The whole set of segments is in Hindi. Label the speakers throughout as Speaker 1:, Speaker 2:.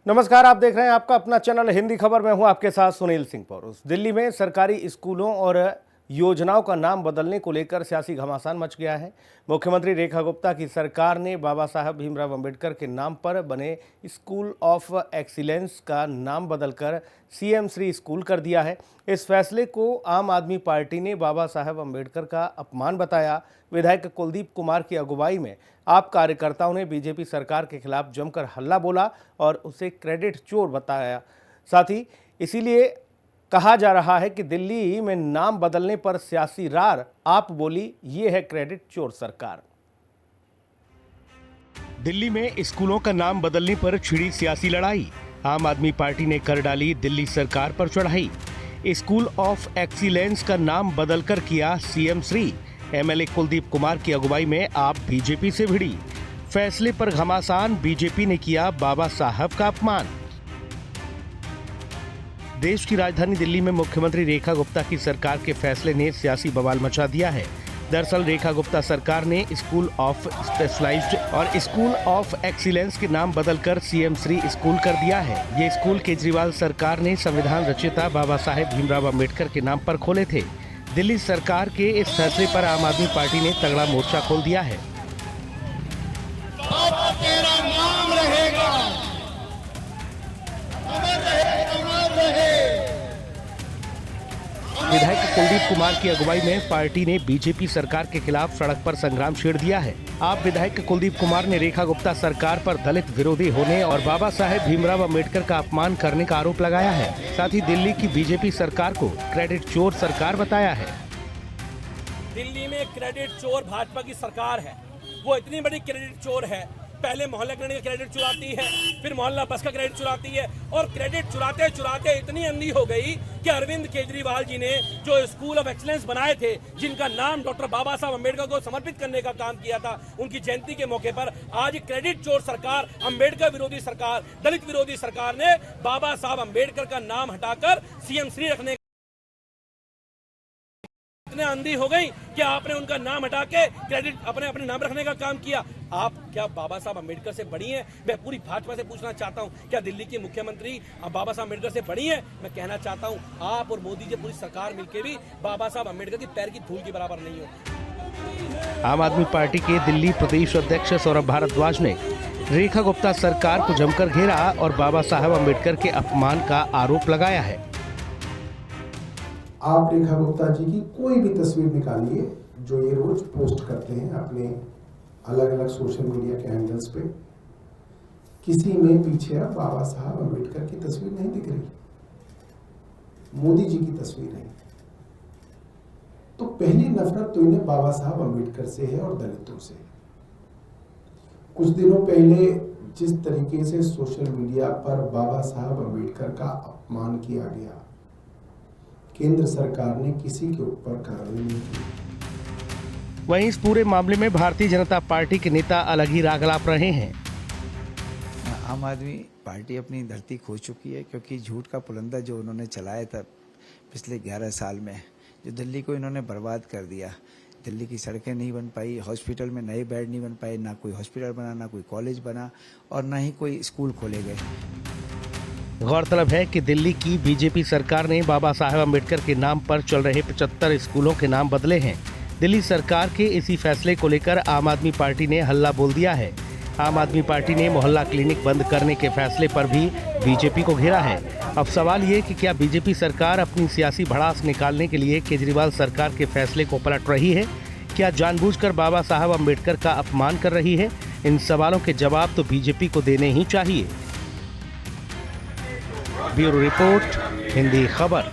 Speaker 1: नमस्कार, आप देख रहे हैं आपका अपना चैनल हिंदी खबर। मैं हूं आपके साथ सुनील सिंह पौरुष। दिल्ली में सरकारी स्कूलों और योजनाओं का नाम बदलने को लेकर सियासी घमासान मच गया है। मुख्यमंत्री रेखा गुप्ता की सरकार ने बाबा साहब भीमराव अंबेडकर के नाम पर बने स्कूल ऑफ एक्सीलेंस का नाम बदलकर सीएम श्री स्कूल कर दिया है। इस फैसले को आम आदमी पार्टी ने बाबा साहब अंबेडकर का अपमान बताया। विधायक कुलदीप कुमार की अगुवाई में आप कार्यकर्ताओं ने बीजेपी सरकार के खिलाफ जमकर हल्ला बोला और उसे क्रेडिट चोर बताया। साथ ही इसीलिए कहा जा रहा है कि दिल्ली में नाम बदलने पर सियासी रार आप बोली, ये है क्रेडिट चोर सरकार। दिल्ली में स्कूलों का नाम बदलने पर छिड़ी सियासी लड़ाई। आम आदमी पार्टी ने कर डाली दिल्ली सरकार पर चढ़ाई। स्कूल ऑफ एक्सीलेंस का नाम बदलकर किया सीएम श्री। एमएलए कुलदीप कुमार की अगुवाई में आप बीजेपी से भिड़ी। फैसले पर घमासान, बीजेपी ने किया बाबा साहब का अपमान। देश की राजधानी दिल्ली में मुख्यमंत्री रेखा गुप्ता की सरकार के फैसले ने सियासी बवाल मचा दिया है। दरअसल रेखा गुप्ता सरकार ने स्कूल ऑफ स्पेशलाइज्ड और स्कूल ऑफ एक्सीलेंस के नाम बदलकर सीएम श्री स्कूल कर दिया है। ये स्कूल केजरीवाल सरकार ने संविधान रचयिता बाबा साहेब भीमराव अंबेडकर के नाम पर खोले थे। दिल्ली सरकार के इस फैसले पर आम आदमी पार्टी ने तगड़ा मोर्चा खोल दिया है।
Speaker 2: तेरा नाम रहेगा,
Speaker 1: विधायक कुलदीप कुमार की अगुवाई में पार्टी ने बीजेपी सरकार के खिलाफ सड़क पर संग्राम छेड़ दिया है। आप विधायक कुलदीप कुमार ने रेखा गुप्ता सरकार पर दलित विरोधी होने और बाबा साहेब भीमराव अंबेडकर का अपमान करने का आरोप लगाया है। साथ ही दिल्ली की बीजेपी सरकार को क्रेडिट चोर सरकार बताया है।
Speaker 3: दिल्ली में क्रेडिट चोर भाजपा की सरकार है। वो इतनी बड़ी क्रेडिट चोर है, पहले मोहल्ला क्लिनिक का क्रेडिट चुराती है, फिर मोहल्ला बस का क्रेडिट चुराती है और क्रेडिट चुराते चुराते इतनी अंधी हो गई कि अरविंद केजरीवाल जी ने जो स्कूल ऑफ एक्सीलेंस बनाए थे, जिनका नाम डॉक्टर बाबा साहब अंबेडकर को समर्पित करने का काम किया था, उनकी जयंती के मौके पर आज क्रेडिट चोर सरकार, अंबेडकर विरोधी सरकार, दलित विरोधी सरकार ने बाबा साहब अंबेडकर का नाम हटाकर सीएम श्री रखने इतने अंधी हो गई कि आपने उनका नाम हटा के क्रेडिट अपने नाम रखने का काम किया। आप क्या बाबा साहब अंबेडकर से बड़ी हैं? मैं पूरी भाजपा से पूछना चाहता हूं, क्या दिल्ली की मुख्यमंत्री बाबा साहब अंबेडकर से बड़ी हैं? मैं कहना चाहता हूं, आप और मोदी जी पूरी सरकार मिलकर भी बाबा साहब अंबेडकर की पैर की धूल के बराबर नहीं हो।
Speaker 1: आम आदमी पार्टी के दिल्ली प्रदेश अध्यक्ष सौरभ भारद्वाज ने रेखा गुप्ता सरकार को जमकर घेरा और बाबा साहब अंबेडकर के अपमान का आरोप लगाया है।
Speaker 4: आप रेखा गुप्ता जी की कोई भी तस्वीर निकालिए जो ये रोज पोस्ट करते हैं अपने अलग अलग सोशल मीडिया के हैंडल्स पे, किसी में पीछे अब बाबा साहब अंबेडकर की तस्वीर नहीं दिख रही, मोदी जी की तस्वीर है। तो पहली नफरत तो इन्हें बाबा साहब अंबेडकर से है और दलितों से। कुछ दिनों पहले जिस तरीके से सोशल मीडिया पर बाबा साहब अंबेडकर का अपमान किया गया, केंद्र सरकार ने किसी के ऊपर कार्रवाई नहीं की।
Speaker 1: वहीं इस पूरे मामले में भारतीय जनता पार्टी के नेता अलग ही राग अलाप रहे हैं।
Speaker 5: आम आदमी पार्टी अपनी धरती खो चुकी है, क्योंकि झूठ का पुलंदा जो उन्होंने चलाया था पिछले 11 साल में, जो दिल्ली को इन्होंने बर्बाद कर दिया। दिल्ली की सड़कें नहीं बन पाई, हॉस्पिटल में नए बेड नहीं बन पाए, ना कोई हॉस्पिटल बना, ना कोई कॉलेज बना और ना ही कोई स्कूल खोले गए।
Speaker 1: गौरतलब है कि दिल्ली की बीजेपी सरकार ने बाबा साहेब अंबेडकर के नाम पर चल रहे 75 स्कूलों के नाम बदले हैं। दिल्ली सरकार के इसी फैसले को लेकर आम आदमी पार्टी ने हल्ला बोल दिया है। आम आदमी पार्टी ने मोहल्ला क्लिनिक बंद करने के फैसले पर भी बीजेपी को घेरा है। अब सवाल ये कि क्या बीजेपी सरकार अपनी सियासी भड़ास निकालने के लिए केजरीवाल सरकार के फैसले को पलट रही है? क्या जानबूझकर बाबा साहब अंबेडकर का अपमान कर रही है? इन सवालों के जवाब तो बीजेपी को देने ही चाहिए। ब्यूरो रिपोर्ट, हिंदी खबर।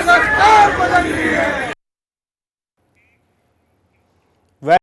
Speaker 2: सरकार बदल रही है।